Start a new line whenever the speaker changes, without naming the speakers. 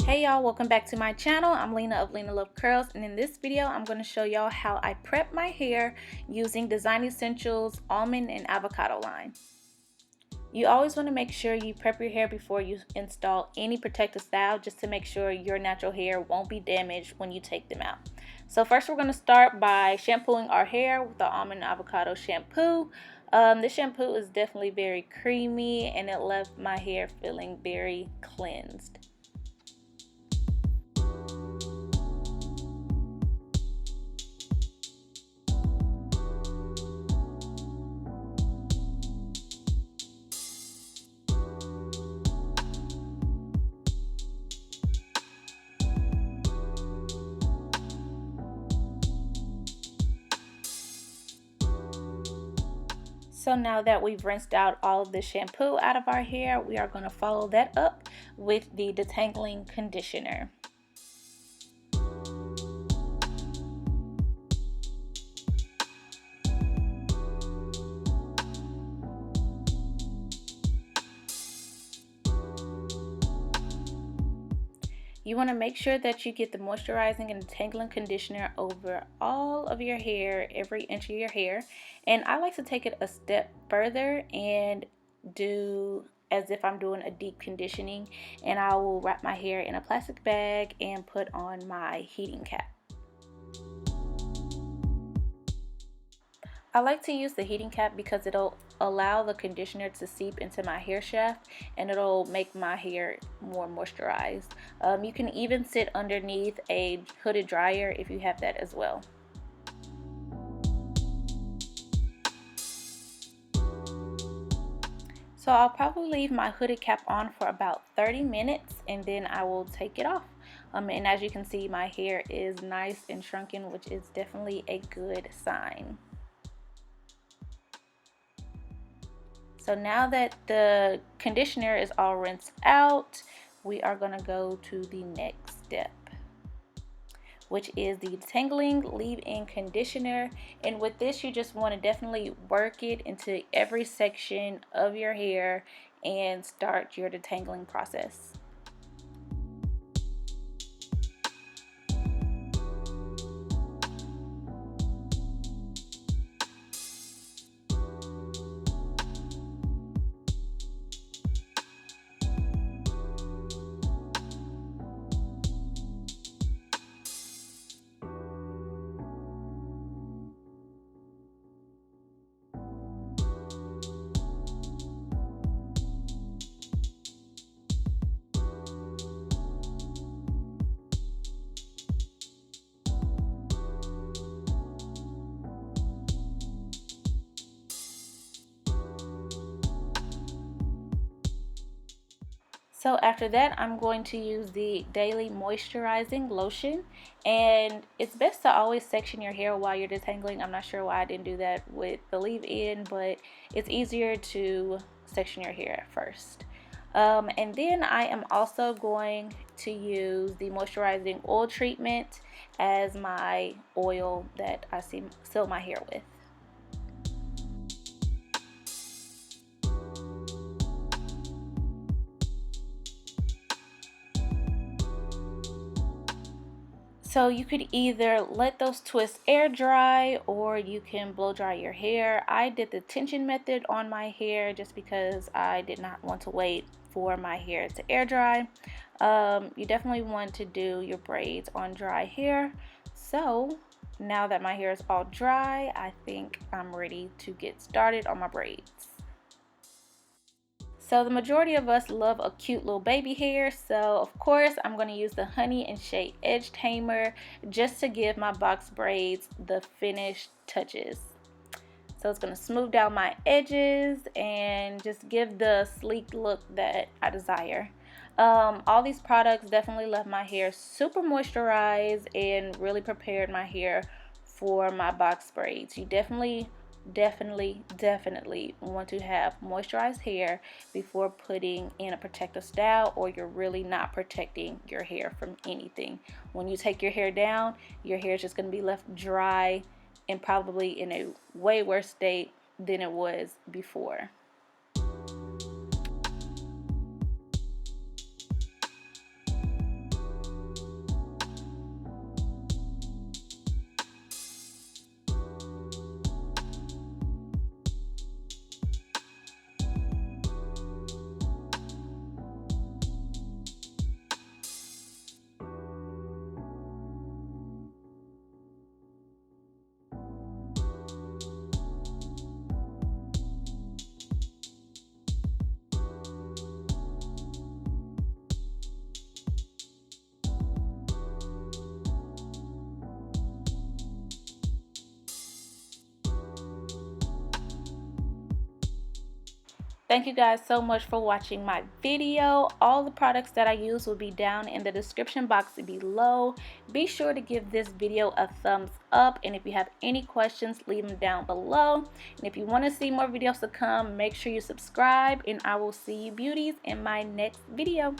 Hey y'all, welcome back to my channel. I'm Lena of Lena Love Curls, and in this video I'm going to show y'all how I prep my hair using Design Essentials Almond and Avocado line. You always want to make sure you prep your hair before you install any protective style, just to make sure your natural hair won't be damaged when you take them out. So first we're going to start by shampooing our hair with the Almond and Avocado shampoo. This shampoo is definitely very creamy and it left my hair feeling very cleansed. So now that we've rinsed out all of the shampoo out of our hair, we are going to follow that up with the Detangling conditioner. You want to make sure that you get the moisturizing and detangling conditioner over all of your hair, every inch of your hair. And I like to take it a step further and do as if I'm doing a deep conditioning, and I will wrap my hair in a plastic bag and put on my heating cap. I like to use the heating cap because it'll allow the conditioner to seep into my hair shaft and it'll make my hair more moisturized. You can even sit underneath a hooded dryer if you have that as well. So I'll probably leave my hooded cap on for about 30 minutes and then I will take it off. And as you can see, my hair is nice and shrunken, which is definitely a good sign. So now that the conditioner is all rinsed out, we are going to go to the next step, which is the Detangling leave-in conditioner. And with this, you just want to definitely work it into every section of your hair and start your detangling process. So after that, I'm going to use the Daily Moisturizing Lotion, and it's best to always section your hair while you're detangling. I'm not sure why I didn't do that with the leave-in, but it's easier to section your hair at first. And then I am also going to use the moisturizing oil treatment as my oil that I seal my hair with. So you could either let those twists air dry or you can blow dry your hair. I did the tension method on my hair just because I did not want to wait for my hair to air dry. You definitely want to do your braids on dry hair. So now that my hair is all dry, I think I'm ready to get started on my braids. So the majority of us love a cute little baby hair, so of course I'm going to use the Honey and Shea Edge Tamer just to give my box braids the finished touches. So it's going to smooth down my edges and just give the sleek look that I desire. All these products definitely left my hair super moisturized and really prepared my hair for my box braids. You definitely want to have moisturized hair before putting in a protective style, or you're really not protecting your hair from anything. When you take your hair down, your hair is just going to be left dry and probably in a way worse state than it was before. Thank you guys so much for watching my video. All the products that I use will be down in the description box below. Be sure to give this video a thumbs up, and if you have any questions, leave them down below. And if you want to see more videos to come, make sure you subscribe, and I will see you beauties in my next video.